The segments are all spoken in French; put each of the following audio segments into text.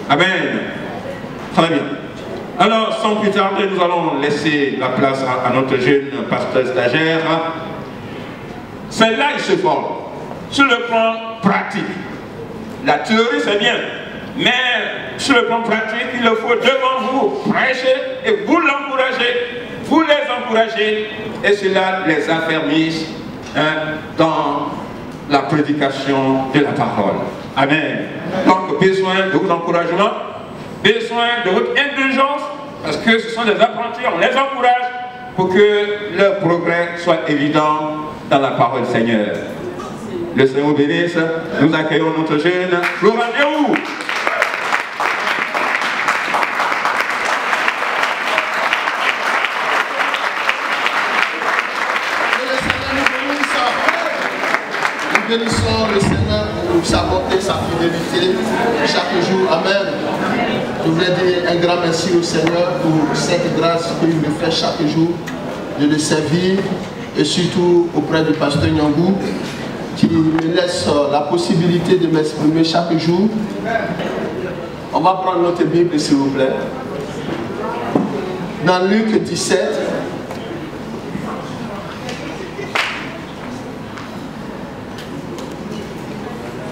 Amen. Très bien. Alors, sans plus tarder, nous allons laisser la place à notre jeune pasteur stagiaire. C'est là qu'il se forme, sur le plan pratique. La théorie, c'est bien, mais sur le plan pratique, il le faut devant vous prêcher et vous l'encourager, vous les encourager, et cela les affermisse dans la prédication de la parole. Amen. Donc, besoin de votre encouragement, besoin de votre indulgence, parce que ce sont des apprentis, on les encourage pour que leur progrès soit évident dans la parole du Seigneur. Le Seigneur bénisse. Nous accueillons notre jeune Florent Diaou. Nous bénissons le Seigneur pour sa bonté, sa fidélité chaque jour. Amen. Je voulais dire un grand merci au Seigneur pour cette grâce qu'il me fait chaque jour de le servir, et surtout auprès du pasteur Nyangou qui me laisse la possibilité de m'exprimer chaque jour. On va prendre notre Bible s'il vous plaît. Dans Luc 17.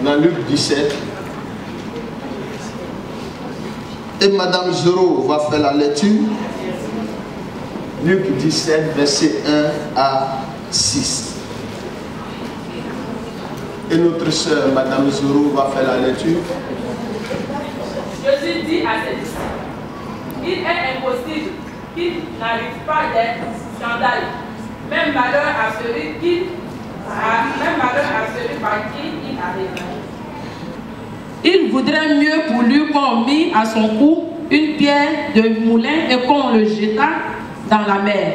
Dans Luc 17. Et Madame Zoro va faire la lecture. Luc 17, verset 1 à 6. Et notre sœur, Madame Zoro, va faire la lecture. Jésus dit à ses disciples, il est impossible qu'il n'arrive pas des scandales. Même malheur à celui par qui il arrive. Il voudrait mieux pour lui qu'on mit à son cou une pierre de moulin et qu'on le jetât dans la mer,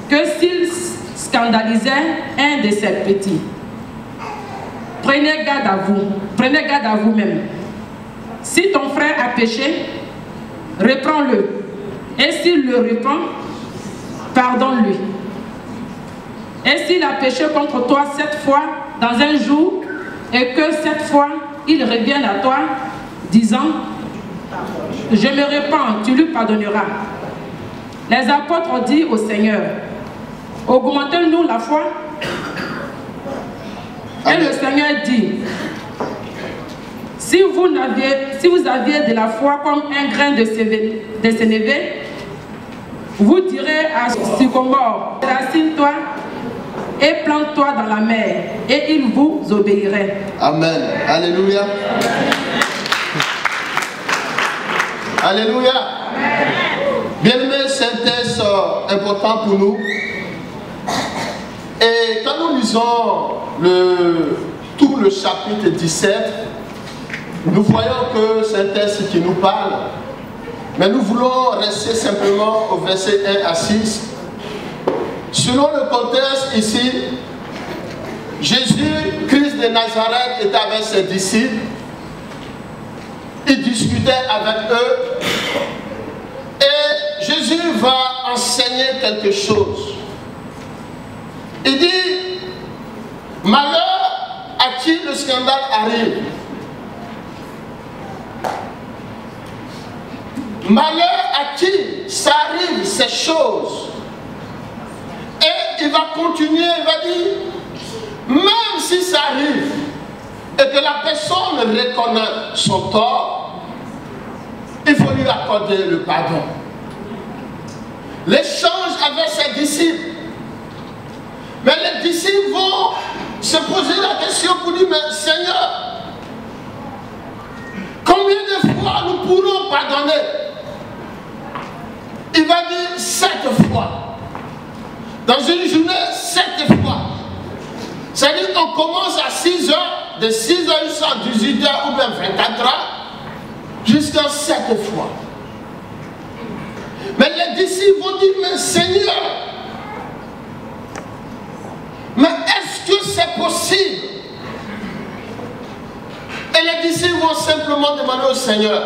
que s'il scandalisait un de ses petits. Prenez garde à vous-même. Si ton frère a péché, reprends-le. Et s'il le reprend, pardonne-lui. Et s'il a péché contre toi 7 fois dans un jour, et que cette fois il revienne à toi, disant, je me répands, tu lui pardonneras. Les apôtres ont dit au Seigneur, augmentez-nous la foi. Et le Seigneur dit, si vous aviez de la foi comme un grain de sénévé, vous direz à ce sycomore, racine-toi et plante-toi dans la mer, et il vous obéirait. Amen. Alléluia. Alléluia. Bien-aimé, c'est un texte important pour nous. Et quand nous lisons tout le chapitre 17, nous voyons que c'est un texte qui nous parle. Mais nous voulons rester simplement au verset 1 à 6. Selon le contexte ici, Jésus-Christ de Nazareth était avec ses disciples. Il discutait avec eux. Et Jésus va enseigner quelque chose. Il dit, malheur à qui le scandale arrive. Malheur à qui ça arrive, ces choses. Et il va continuer, il va dire, même si ça arrive, et que la personne reconnaît son tort, il faut lui accorder le pardon. L'échange avec ses disciples. Mais les disciples vont se poser la question pour dire, mais Seigneur, combien de fois nous pourrons pardonner? Il va dire 7 fois. Dans une journée, 7 fois. C'est-à-dire qu'on commence à 6 heures, de 6 heures jusqu'à 18 heures ou bien 24 heures, jusqu'à 7 fois. Mais les disciples vont dire, mais Seigneur, mais est-ce que c'est possible? Et les disciples vont simplement demander au Seigneur.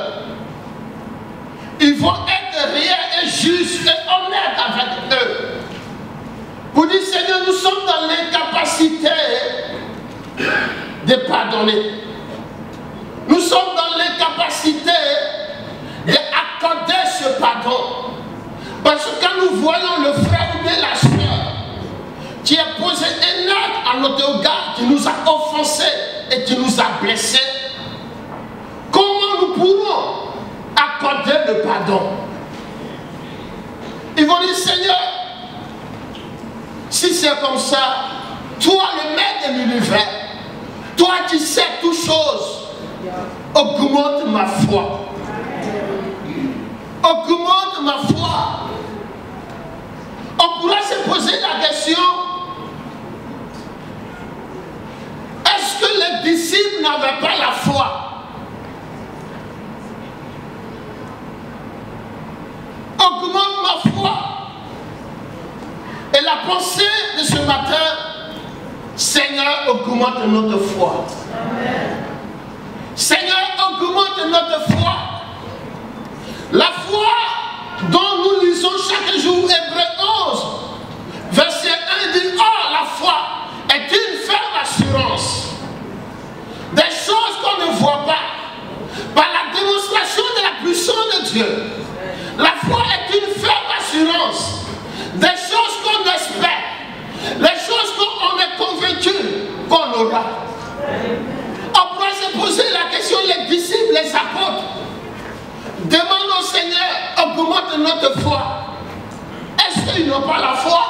Ils vont être réels et justes et honnêtes avec eux. Pour dire, Seigneur, nous sommes dans l'incapacité de pardonner. Nous sommes dans l'incapacité l'incapacité d'accorder ce pardon. Parce que quand nous voyons le frère ou bien la soeur qui a posé un acte à notre regard, qui nous a offensés et qui nous a blessés, comment nous pourrons accorder le pardon? Ils vont dire, Seigneur, si c'est comme ça, toi le maître de l'univers, toi qui sais toutes choses, augmente ma foi. Augmente ma foi. On pourra se poser la question, est-ce que les disciples n'avaient pas la foi? Augmente ma foi. Et la pensée de ce matin, Seigneur, augmente notre foi. Amen. Seigneur, augmente notre foi. La foi dont nous lisons chaque jour, Hébreux 11, verset 1 dit, oh, la foi est une ferme assurance des choses qu'on ne voit pas, par la démonstration de la puissance de Dieu. La foi est une ferme assurance des choses qu'on espère, les choses qu'on est convaincu qu'on aura. On pourrait se poser la question, les disciples, les apôtres, demandent au Seigneur, augmente notre foi. Est-ce qu'ils n'ont pas la foi?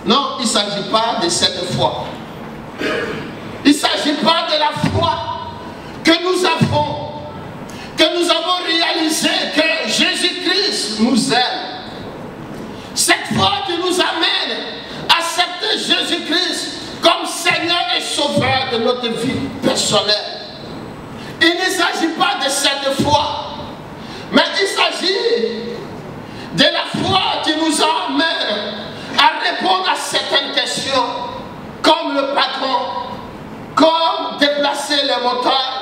Non, il ne s'agit pas de cette foi. Il ne s'agit pas de la foi que nous avons réalisé que Jésus-Christ nous aime. Cette foi qui nous amène à accepter Jésus-Christ comme Seigneur et Sauveur de notre vie personnelle. Il ne s'agit pas de cette foi, mais il s'agit de la foi qui nous amène à répondre à certaines questions, comme le pardon, comme déplacer les montagnes,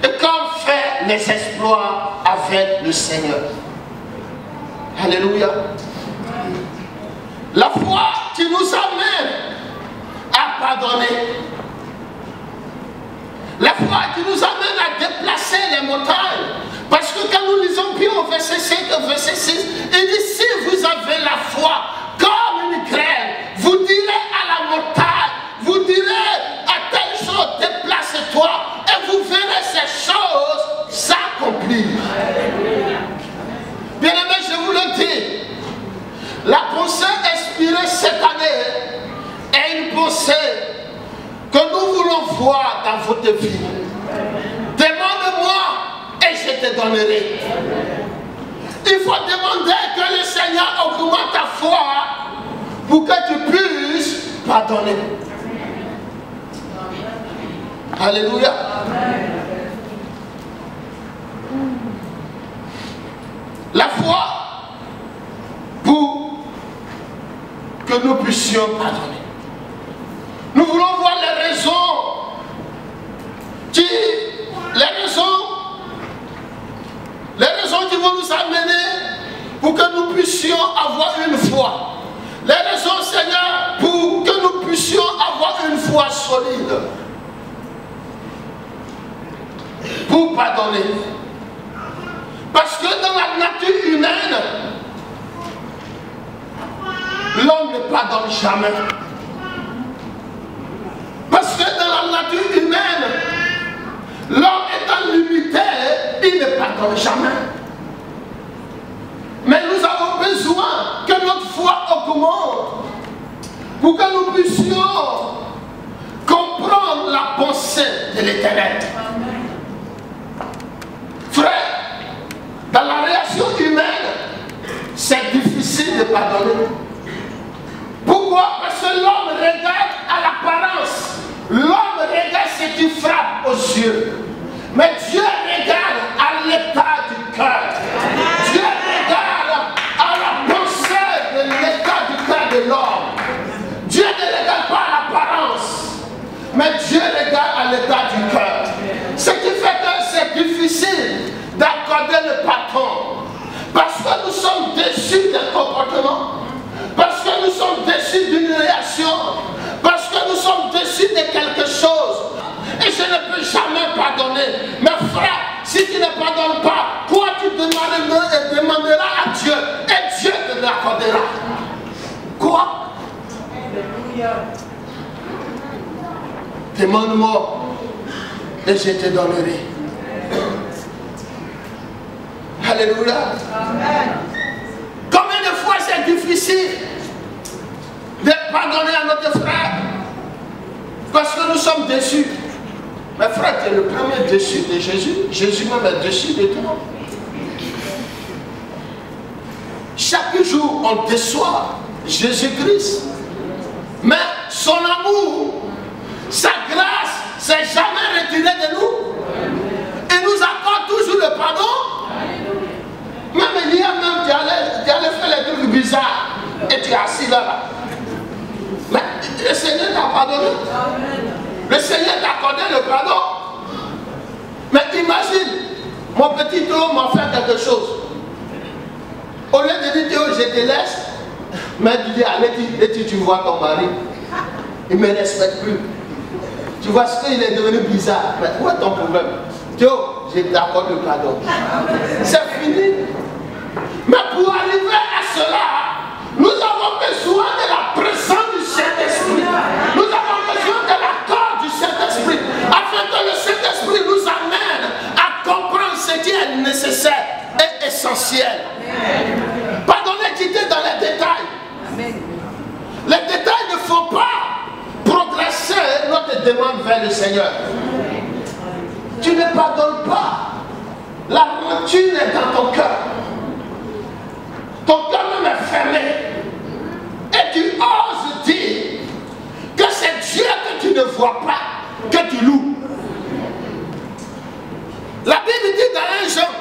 et comme faire les exploits avec le Seigneur. Alléluia. La foi qui nous amène à pardonner. La foi qui nous amène à déplacer les montagnes. Parce que quand nous lisons bien au verset 5 et verset 6, il dit, si vous avez la foi comme une graine, vous direz à la montagne, vous direz à telle chose, déplace-toi, et vous verrez ces choses s'accomplir. Bien-aimés, je vous le dis, la pensée inspirée cette année est une pensée que nous voulons voir dans votre vie. Demande-moi et je te donnerai. Il faut demander que le Seigneur augmente ta foi pour que tu puisses pardonner. Alléluia. La foi pour que nous puissions pardonner. Nous voulons voir les raisons qui vont nous amener pour que nous puissions avoir une foi. Les raisons, Seigneur, pour que nous puissions avoir une foi solide. Pour pardonner. Parce que dans la nature humaine, l'homme ne pardonne jamais. Parce que dans la nature humaine, l'homme étant limité, il ne pardonne jamais. Mais nous avons besoin que notre foi augmente pour que nous puissions comprendre la pensée de l'Éternel. Frère, dans la réaction humaine, c'est difficile de pardonner. Pourquoi? Parce que l'homme regarde à l'apparence. L'homme regarde ce qui frappe aux yeux. Mais Dieu regarde à l'état du cœur. Dieu regarde à la pensée de l'état du cœur de l'homme. Dieu ne regarde pas à l'apparence, mais Dieu regarde à l'état du cœur. Ce qui fait que c'est difficile d'accorder le pardon. Parce que nous sommes déçus d'un comportement. Parce que nous sommes déçus d'une réaction. Parce que nous sommes déçus de quelque chose. Et je ne peux demanderas à Dieu et Dieu te l'accordera. Quoi? Demande-moi et je te donnerai. Alléluia. Amen. Combien de fois c'est difficile de pardonner à notre frère parce que nous sommes déçus. Mais frère, tu es le premier déçu de Jésus. Jésus même est déçu de toi. Chaque jour, on déçoit Jésus-Christ. Mais son amour, sa grâce, s'est jamais retirée de nous. Et nous accorde toujours le pardon. Même hier même, tu allais faire les trucs bizarres. Et tu es assis là. Mais le Seigneur t'a pardonné. Le Seigneur t'a accordé le pardon. Mais imagine, mon petit Théo m'a fait quelque chose. Au lieu de dire Théo, je te laisse, mais tu dis, allez, tu vois ton mari. Il ne me respecte plus. Tu vois ce qu'il est devenu bizarre. Mais où est ton problème? Théo, je t'accorde le pardon. C'est fini. Mais pour arriver à cela, nous avons besoin de la présence du Saint-Esprit. Nous avons besoin de l'accord du Saint-Esprit, afin que le Saint-Esprit nous amène à comprendre ce qui est nécessaire et essentiel. Pardonner, quitter dans les détails. Les détails ne font pas progresser notre demande vers le Seigneur. Tu ne pardonnes pas. La rancune est dans ton cœur. Ton cœur même est fermé. Et tu oses dire que c'est Dieu que tu ne vois pas, que tu loues. La Bible dit dans 1 Jean,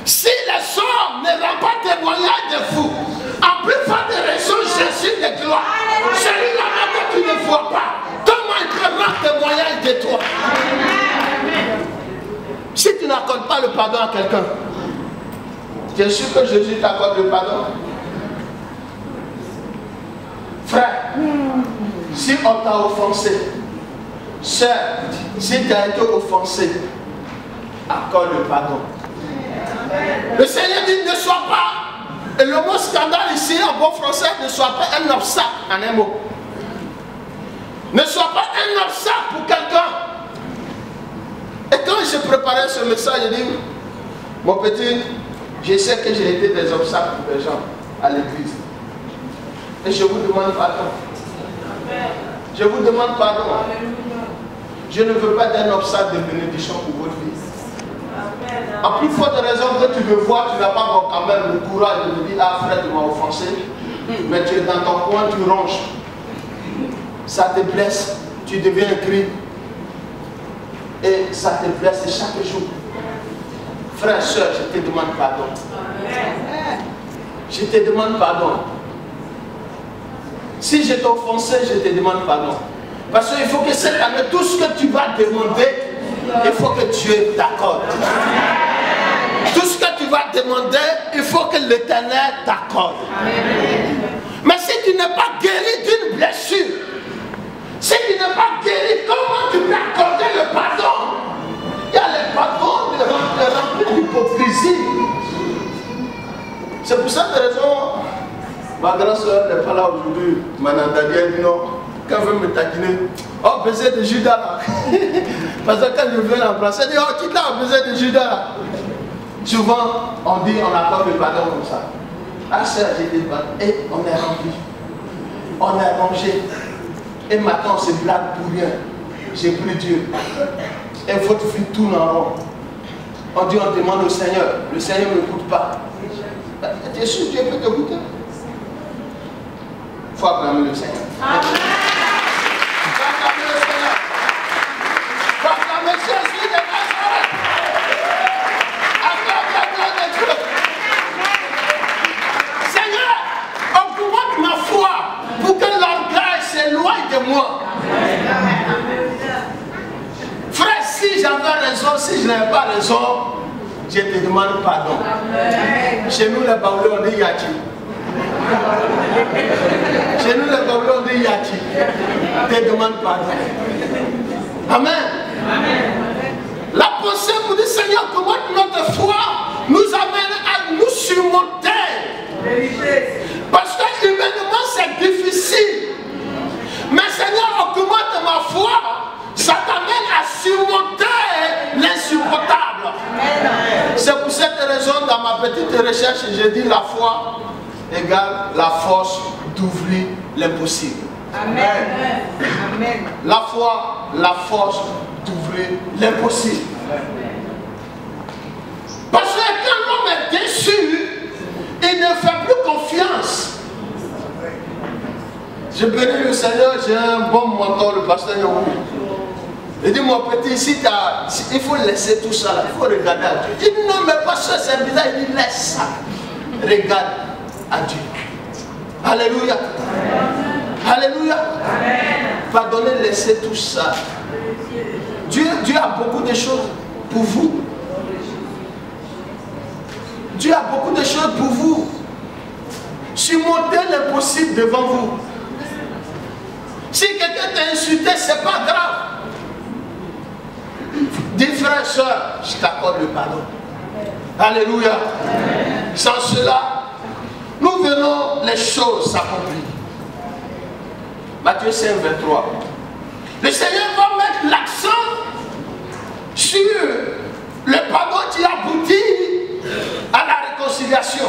si les hommes ne rendent pas témoignage de vous, en plus forte raison Jésus de gloire, celui-là même que tu ne vois pas, comment il peut rendre témoignage de toi? Si tu n'accordes pas le pardon à quelqu'un, tu es sûr que Jésus t'accorde le pardon? Frère, si on t'a offensé, sœur, si tu as été offensé, accorde le pardon. Le Seigneur dit ne sois pas, et le mot scandale ici en bon français, ne soit pas un obstacle en un mot. Ne sois pas un obstacle pour quelqu'un. Et quand je préparais ce message, je dis, mon petit, je sais que j'ai été des obstacles pour les gens à l'église. Et je vous demande pardon. Je vous demande pardon. Je ne veux pas d'un obstacle de bénédiction pour votre vie. En plus forte raison que tu me vois, tu n'as pas quand même le courage de me dire, ah frère, tu m'as offensé. Mais tu es dans ton coin, tu ronges. Ça te blesse, tu deviens gris. Et ça te blesse chaque jour. Frère, soeur, je te demande pardon. Je te demande pardon. Si je t'ai offensé, je te demande pardon. Parce qu'il faut que cette année, tout ce que tu vas demander, il faut que Dieu t'accorde. Tout ce que tu vas demander, il faut que l'Éternel t'accorde. Mais si tu n'es pas guéri d'une blessure, si tu n'es pas guéri, comment tu peux accorder le pardon? Il y a les pardons remplis d'hypocrisie. C'est pour cette raison, ma grande soeur n'est pas là aujourd'hui. Madame Daniel dit non. Quand elle veut me taquiner, oh, baiser de Judas là. Parce que quand je viens l'embrasser, elle dit, oh, tu t'as baiser de Judas là. Souvent, on dit, on accorde le pardon comme ça. Ah, sœur, j'ai dit, et on est rempli. On est rangé. Et maintenant, on se blague pour rien. J'ai pris Dieu. Et votre vie tourne en rond. On dit, on demande au Seigneur. Le Seigneur ne m'écoute pas. Tu es sûr que Dieu peut t'écouter? Il faut acclamer le Seigneur. Amen. Il faut acclamer le Seigneur. Il faut acclamer Jésus de Nazareth. Acclame la gloire de Dieu. Seigneur, augmente ma foi pour que l'orgueil s'éloigne de moi. Frère, si j'avais raison, si je n'avais pas raison, je te demande pardon. Amen. Chez nous, les Baoulés, on dit Yati. Chez nous, les Baoulés, on dit Yati. Je te demande pardon. Amen. Amen. La pensée vous dit, Seigneur, augmente notre foi nous amène à nous surmonter. Parce que humainement c'est difficile. Mais Seigneur, augmente ma foi. Ça t'amène à surmonter l'insupportable. C'est pour cette raison, dans ma petite recherche, j'ai dit la foi égale la force d'ouvrir l'impossible. Amen. Amen. La foi, la force d'ouvrir l'impossible. Parce que quand l'homme est déçu, il ne fait plus confiance. Je bénis le Seigneur, j'ai un bon mentor, le pasteur Yahou. Il dit, mon petit, il faut laisser tout ça là, il faut regarder à Dieu. Il dit, non, mais pasteur, c'est bizarre, il dit, laisse ça. Regarde à Dieu. Alléluia. Alléluia. Pardonnez, laissez tout ça. Dieu a beaucoup de choses pour vous. Dieu a beaucoup de choses pour vous. Surmontez l'impossible devant vous. Si quelqu'un t'a insulté, c'est pas grave. Dis frère et soeur, je t'accorde le pardon. Alléluia. Sans cela, nous verrons les choses s'accomplir. Matthieu 5, 23. Le Seigneur va mettre l'accent sur le pardon qui aboutit à la réconciliation.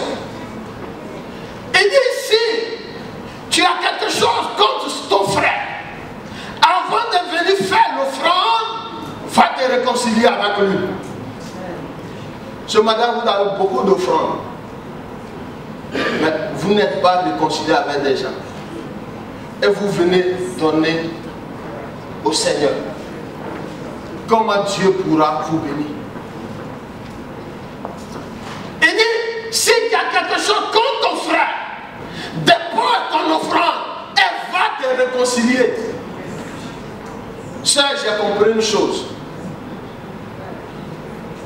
Il dit, si tu as quelque chose contre ton frère, avant de venir faire l'offrande, va te réconcilier avec lui. Ce matin, vous avez beaucoup d'offrandes, mais vous n'êtes pas réconcilié avec des gens. Et vous venez donner au Seigneur. Comment Dieu pourra vous bénir? Il dit, si tu as quelque chose contre ton frère, dépose ton offrande et va te réconcilier. Ça, j'ai compris une chose.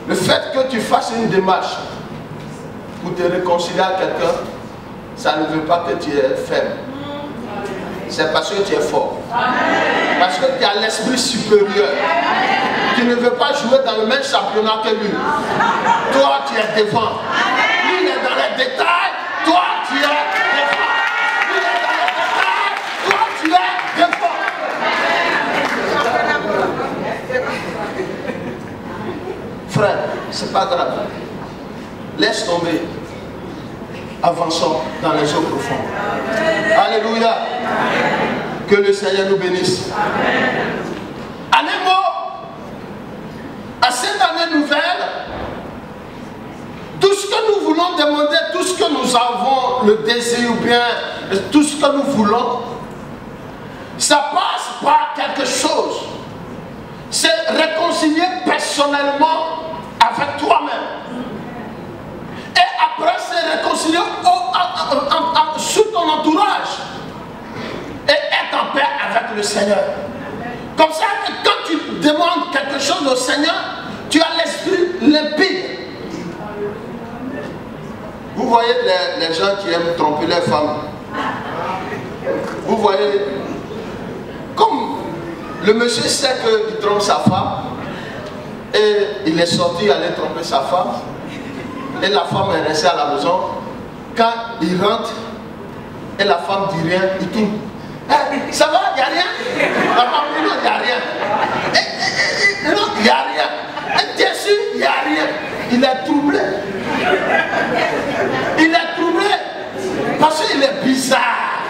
Le fait que tu fasses une démarche pour te réconcilier à quelqu'un, ça ne veut pas que tu es faible. C'est parce que tu es fort. Parce que tu as l'esprit supérieur. Tu ne veux pas jouer dans le même championnat que lui. Toi, tu es devant. Lui, il est dans les détails. Toi, tu es devant. Lui, il est dans les détails. Toi, tu es devant. Frère, c'est pas grave. Laisse tomber. Avançons dans les eaux profondes. Alléluia. Que le Seigneur nous bénisse. En un mot, à cette année nouvelle, tout ce que nous voulons demander, tout ce que nous avons le désir ou bien tout ce que nous voulons, ça passe par quelque chose. C'est réconcilier personnellement avec toi-même. Et après, c'est réconcilier sous ton entourage. Et être en paix avec le Seigneur. Comme ça, quand tu demandes quelque chose au Seigneur, tu as l'esprit limpide. Vous voyez les gens qui aiment tromper leurs femmes. Vous voyez, comme le monsieur sait qu'il trompe sa femme, et il est sorti aller tromper sa femme, et la femme est restée à la maison. Quand il rentre, et la femme dit rien, il tourne. Hey, ça va, il n'y a rien? La femme dit non, il n'y a rien. Non, il n'y a rien. Et bien sûr, il n'y a rien. Il est troublé. Il est troublé parce qu'il est bizarre.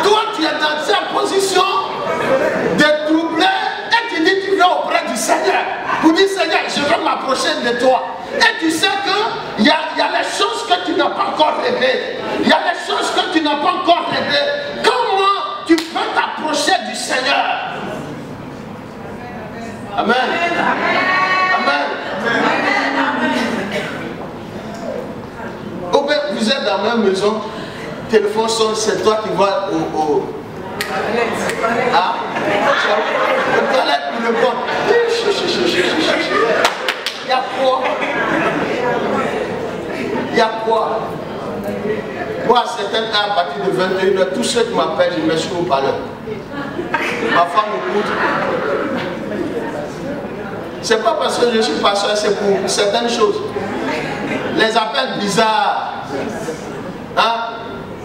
Toi, tu es dans cette position de troublé et tu dis tu viens auprès du Seigneur. Pour dire Seigneur, je veux m'approcher de toi. Et tu sais qu'il y a les choses que tu n'as pas encore réglées. Il y a les choses que tu n'as pas encore réglées. Comment tu peux t'approcher du Seigneur? Amen. Amen. Oh ben, vous êtes dans la même maison, téléphone sonne, c'est toi qui vas au ah, au toilette pour le bon. Il y a quoi? Il y a quoi? Moi, à certaines heures, à partir de 21h, tous ceux qui m'appellent, je me suis au parleur. Ma femme m'écoute. C'est pas parce que je suis pasteur, c'est pour certaines choses. Les appels bizarres. Hein?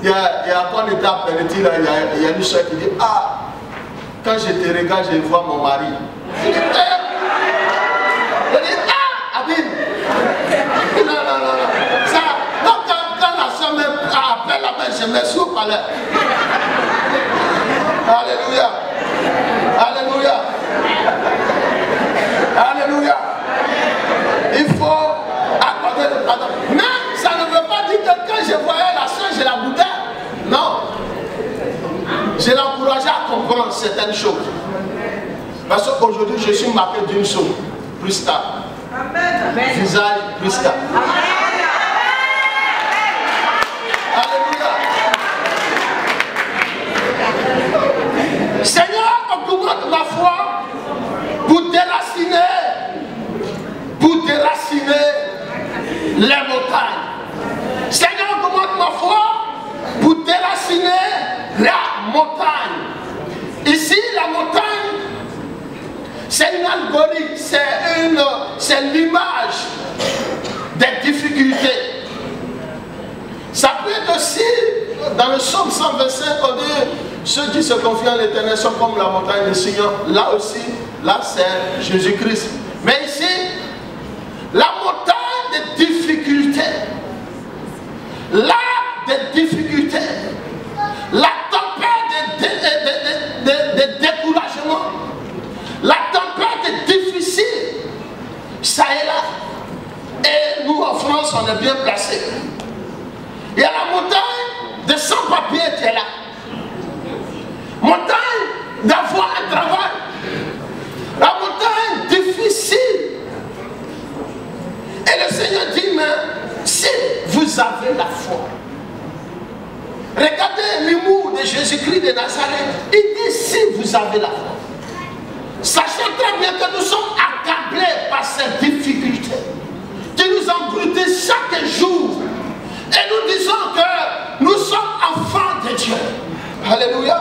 Il y a quand on était à Pénéti, là, il y a une soeur qui dit, ah, quand je te regarde, je vois mon mari. Je dis, ah, Abine. Non. Ça, donc, quand la soeur m'appelle là-bas, je me suis au palais. Alléluia. Alléluia. Alléluia. Il faut accorder le pardon. Mais ça ne veut pas dire que quand je voyais la soeur, je la boudais. Non. Je l'encourageais à comprendre certaines choses. Parce qu'aujourd'hui, je suis marqué d'une chose, plus stable. Visage plus stable. Alléluia. Seigneur, augmente ma foi pour déraciner les montagnes. Seigneur, augmente ma foi pour déraciner la montagne. Ici, la montagne, c'est une allégorie, c'est l'image des difficultés. Ça peut être aussi, dans le psaume 125, on dit, ceux qui se confient en l'Éternel sont comme la montagne de Sion. Là aussi, là c'est Jésus-Christ. Mais ici, la montagne des difficultés, l'arbre des difficultés, la tempête des découragements, la tempête difficile, ça est là. Et nous en France, on est bien placés. Il y a la montagne de sans-papiers qui est là. Montagne d'avoir un travail. La montagne difficile. Et le Seigneur dit, mais si vous avez la foi. Regardez l'humour de Jésus-Christ de Nazareth. Il dit, si vous avez la foi. Sachez très bien que nous sommes accablés par cette difficulté qui nous embrutit chaque jour. Et nous disons que nous sommes enfants de Dieu. Alléluia.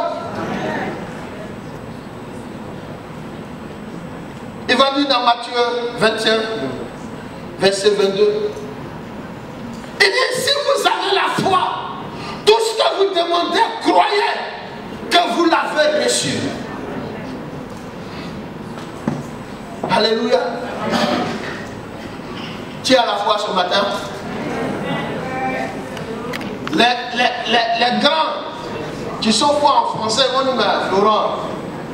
Il va dire dans Matthieu 21, verset 22. Il dit, si vous avez la foi, tout ce que vous demandez, croyez que vous l'avez reçu. Alléluia. Tu as la foi ce matin? Les grands qui sont forts en français vont nous dire, Florent,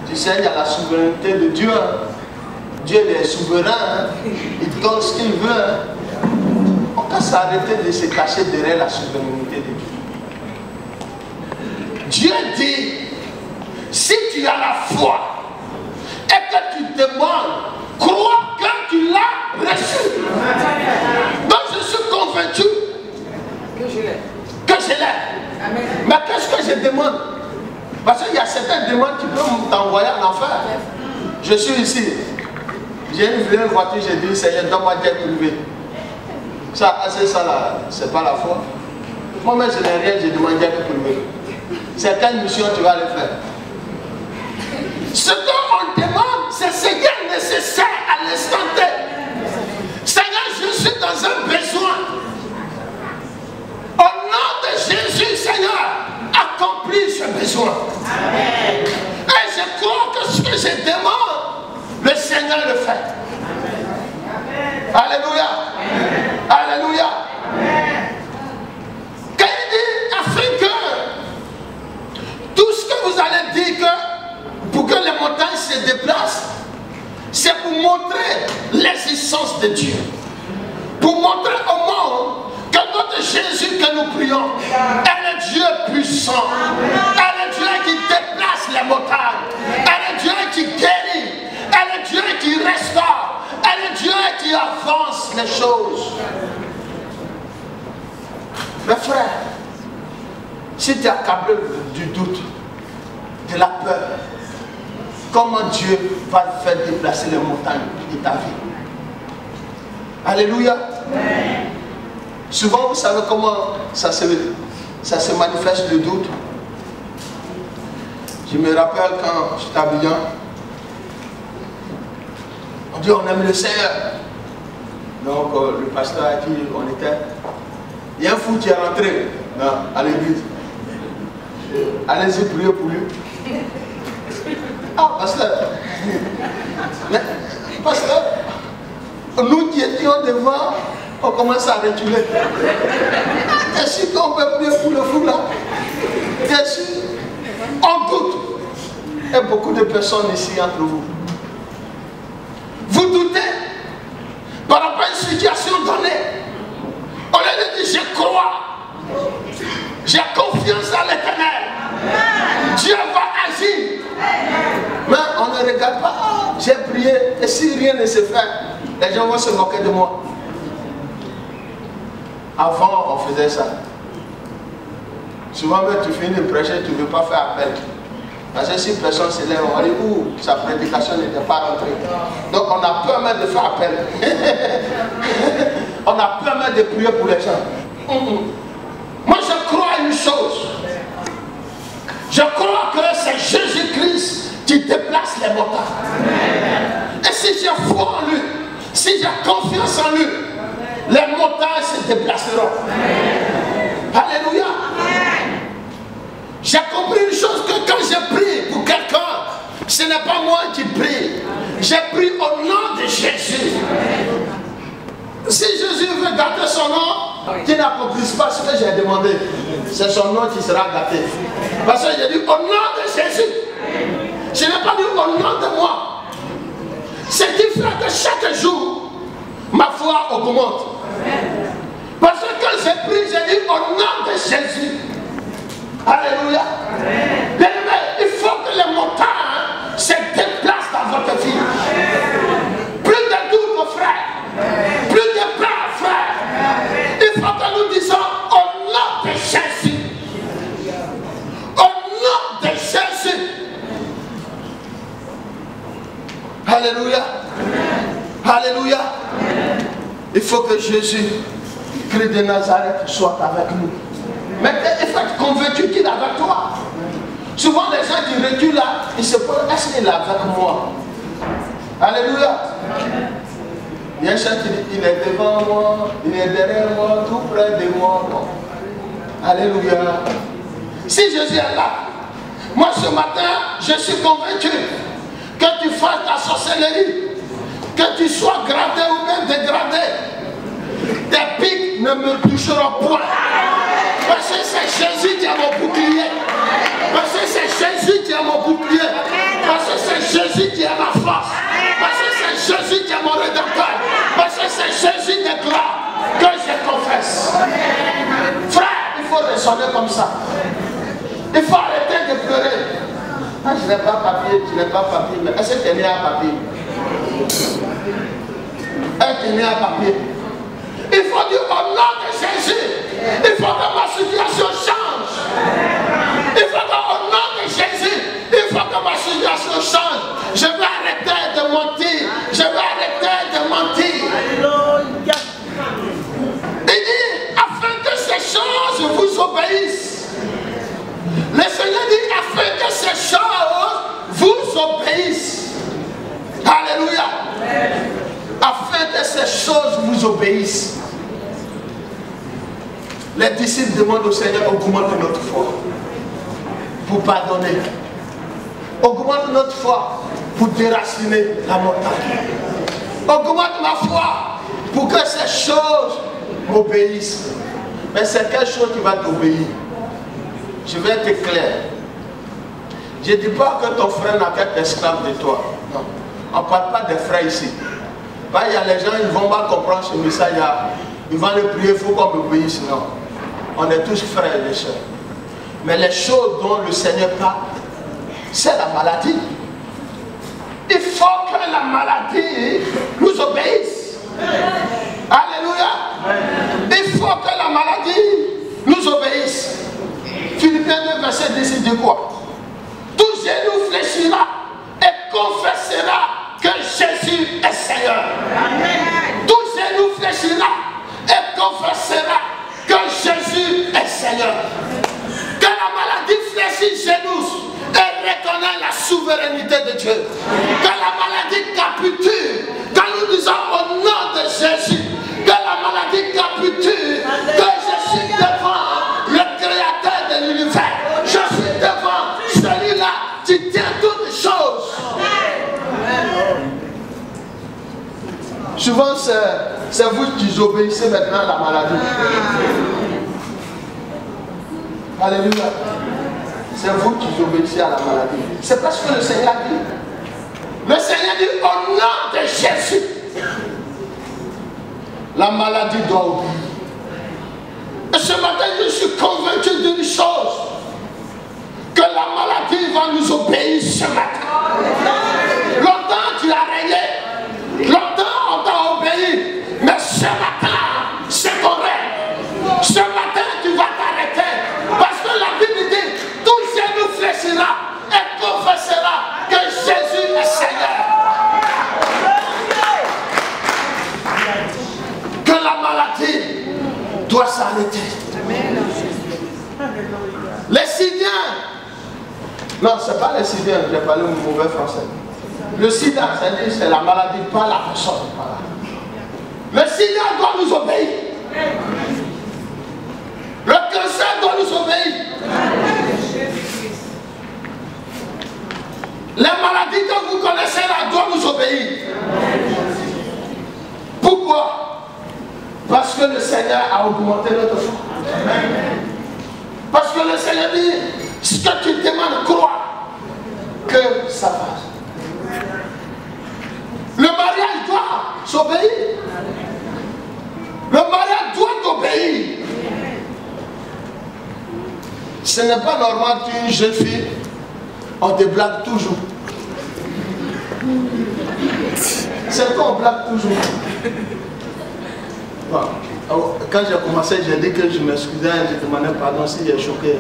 tu sais, il y a la souveraineté de Dieu. Dieu est souverain, il donne ce qu'il veut. On peut s'arrêter de se cacher derrière la souveraineté de Dieu. Dieu dit, si tu as la foi et que tu demandes, crois que tu l'as reçu. Donc je suis convaincu que je l'ai. Mais qu'est-ce que je demande? Parce qu'il y a certaines demandes qui peuvent t'envoyer en enfer. Je suis ici. J'ai une vieille voiture, j'ai dit, Seigneur, donne-moi Dieu privé. Ça, c'est ça là, c'est pas la foi. Moi-même, je n'ai rien, j'ai demandé Dieu privé. Certaines missions, tu vas les faire. Ce qu'on demande, c'est ce qui est nécessaire à l'instant T. Seigneur, je suis dans un besoin. Au nom de Jésus, Seigneur, accomplis ce besoin. Amen. Et je crois que ce que je demande, le Seigneur le fait. Amen. Alléluia. Amen. Alléluia. Amen. Quand il dit, afin que tout ce que vous allez dire que pour que les montagnes se déplacent, c'est pour montrer l'existence de Dieu. Pour montrer au monde que notre Jésus que nous prions est le Dieu puissant, est le Dieu qui déplace les montagnes, est le Dieu qui guérit, est le Dieu qui restaure, est le Dieu qui avance les choses. Mes frères, si tu es accablé du doute, de la peur, comment Dieu va faire déplacer les montagnes de ta vie? Alléluia. Souvent, vous savez comment ça se manifeste le doute. Je me rappelle quand j'étais à Bilan, on dit on aime le Seigneur. Donc le pasteur a dit, il y a un fou qui est rentré à l'église. Allez-y prier pour lui. Ah, pasteur. Mais, pasteur, nous qui étions devant, on commence à reculer. T'es sûr qu'on peut prier pour le fou là? T'es sûr? On doute. Et beaucoup de personnes ici entre vous. Vous doutez par rapport à une situation donnée. Au lieu de dire je crois, j'ai confiance en l'Éternel, Dieu va agir. Mais on ne regarde pas, ah, j'ai prié, et si rien ne se fait, les gens vont se moquer de moi. Avant, on faisait ça. Souvent, quand tu finis de prêcher, tu ne veux pas faire appel. Parce que si personne se lève, on va dire, sa prédication n'était pas rentrée. Donc on a peur même de faire appel. On a peur même de prier pour les gens. Moi, je crois à une chose. Je crois que c'est Jésus-Christ qui déplace les montagnes. Et si j'ai foi en lui, si j'ai confiance en lui, les montagnes se déplaceront. Alléluia. J'ai compris une chose, que quand je prie pour quelqu'un, ce n'est pas moi qui prie. J'ai pris au nom de Jésus. Si Jésus veut gâter son nom, qu'il n'accomplisse pas ce que j'ai demandé, c'est son nom qui sera gâté. Parce que j'ai dit au nom de Jésus. Je n'ai pas dit au nom de moi. C'est qui fait que chaque jour, ma foi augmente. Parce que quand j'ai pris, j'ai dit au nom de Jésus. Alléluia. Bien-aimé, il faut que les montagnes se déplacent dans votre vie. Plus de doute, frère. Plus de peur, frère. Il faut que nous disions au nom de Jésus. Au nom de Jésus. Alléluia. Alléluia. Il faut que Jésus, Christ de Nazareth, soit avec nous. Mais il faut être convaincu qu'il est avec toi. Souvent les gens qui reculent là, ils se posent, est-ce qu'il est avec moi? Alléluia. Il y a un chant qui dit, il est devant moi, il est derrière moi, tout près de moi. Non. Alléluia. Si Jésus est là, moi ce matin, je suis convaincu que tu fasses ta sorcellerie, que tu sois gradé ou même dégradé, tes pics ne me toucheront point. Parce que c'est Jésus qui a mon bouclier. Parce que c'est Jésus qui a mon bouclier. Parce que c'est Jésus qui a ma force. Parce que c'est Jésus qui a mon rédempteur. Parce que c'est Jésus déclare que je confesse. Frère, il faut raisonner comme ça. Il faut arrêter de pleurer. Ah, je n'ai pas papier, je n'ai pas papier. Mais est-ce que tu es né à papier? Est-ce que tu es né à papier? Il faut dire au nom de Jésus, il faut que ma situation change. Il faut qu'au nom de Jésus, il faut que ma situation change. Je vais arrêter de mentir. Je vais arrêter de mentir. Il dit, afin que ces choses vous obéissent. Le Seigneur dit, afin que ces choses vous obéissent. Alléluia. Afin que ces choses vous obéissent. Les disciples demandent au Seigneur, augmente notre foi pour pardonner. Augmente notre foi pour déraciner la montagne. Augmente ma foi pour que ces choses m'obéissent. Mais c'est quelque chose qui va t'obéir. Je vais être clair. Je ne dis pas que ton frère n'a qu'à être esclave de toi. Non. On ne parle pas des frères ici. Il y a les gens, ils vont mal comprendre ce message. Ils vont le prier, il faut qu'on m'obéisse. Non. On est tous frères et sœurs. Mais les choses dont le Seigneur parle, c'est la maladie. Il faut que la maladie nous obéisse. Alléluia. Il faut que la maladie nous obéisse. Philippiens 2, verset 10, il dit quoi? Tout genou fléchira et confessera que Jésus est Seigneur. Amen. Tout genou fléchira et confessera que Jésus est Seigneur. Que la maladie fléchisse chez nous et reconnaît la souveraineté de Dieu. Que la maladie capitule. Que Souvent, c'est vous qui obéissez maintenant à la maladie. Alléluia. C'est vous qui obéissez à la maladie. C'est parce que le Seigneur dit. Le Seigneur dit au nom de Jésus. La maladie doit obéir. Et ce matin, je suis convaincu d'une chose. Que la maladie va nous obéir ce matin. Longtemps tu as régné. Longtemps on t'a obéi. Mais ce matin, c'est ton rêve. Ce matin, tu vas t'arrêter. Parce que la Bible dit, tout genou fléchira et confessera que Jésus est Seigneur. Que la maladie doit s'arrêter. Les Syriens. Non, ce n'est pas les Syriens, j'ai parlé au mauvais français. Le sida, c'est la maladie, pas la personne. Le sida doit nous obéir. Le cancer doit nous obéir. Les maladies que vous connaissez là doivent nous obéir. Pourquoi? Parce que le Seigneur a augmenté notre foi. Parce que le Seigneur dit, ce que tu demandes, crois que ça passe. Le mariage doit s'obéir. Le mariage doit obéir. Ce n'est pas normal qu'une jeune fille, on te blague toujours. C'est qu'on blague toujours. Bon. Quand j'ai commencé, j'ai dit que je m'excusais, je demandais pardon si j'ai choqué.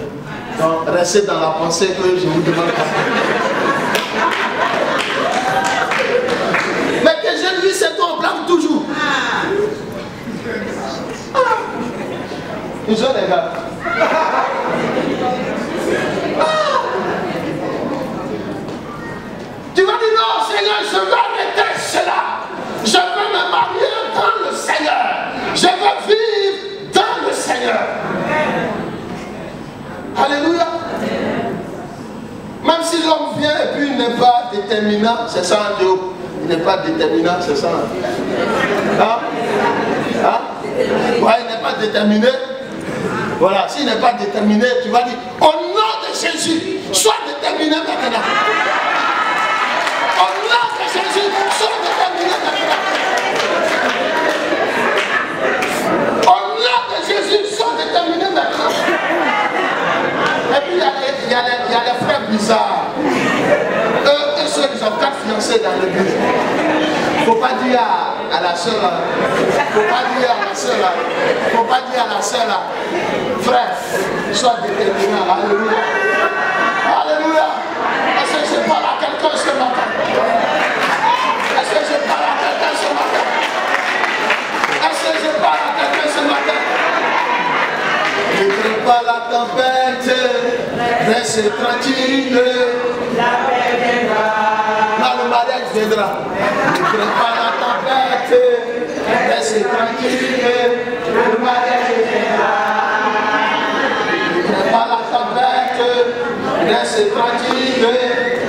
Donc, restez dans la pensée que je vous demande pardon. Mais que j'ai vu, c'est qu'on blague toujours. Ils ont les gars. Tu vas dire non, Seigneur, je veux arrêter cela. Je veux me marier dans le Seigneur. Je veux vivre dans le Seigneur. Alléluia. Même si l'homme vient et puis il n'est pas déterminant, c'est ça un Dieu. Il n'est pas déterminant, c'est ça. Hein? Ouais, il n'est pas déterminé. Voilà, s'il n'est pas déterminé, tu vas dire, au nom de Jésus, sois déterminé maintenant. Au nom de Jésus, sois déterminé maintenant. Au nom de Jésus, sois déterminé maintenant. Et puis il y a les frères bizarres. Eux seuls, ils ont 4 fiancés dans l'église. Il ne faut pas dire à la soeur là. Il ne faut pas dire à la soeur là. Il ne faut pas dire à la soeur là. Frère, sois déterminé. Alléluia. Alléluia. Est-ce que je parle à quelqu'un ce matin? Est-ce que je parle à quelqu'un ce matin? Est-ce que je parle à quelqu'un ce matin? Ne crains pas la tempête, reste tranquille. La paix viendra. Non, le mariage viendra. Ne crains pas la tempête, reste tranquille. Le mariage viendra. Ne crains pas la tempête, reste tranquille.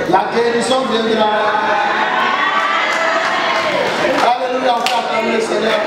La guérison viendra. Alléluia, on va acclamer le Seigneur.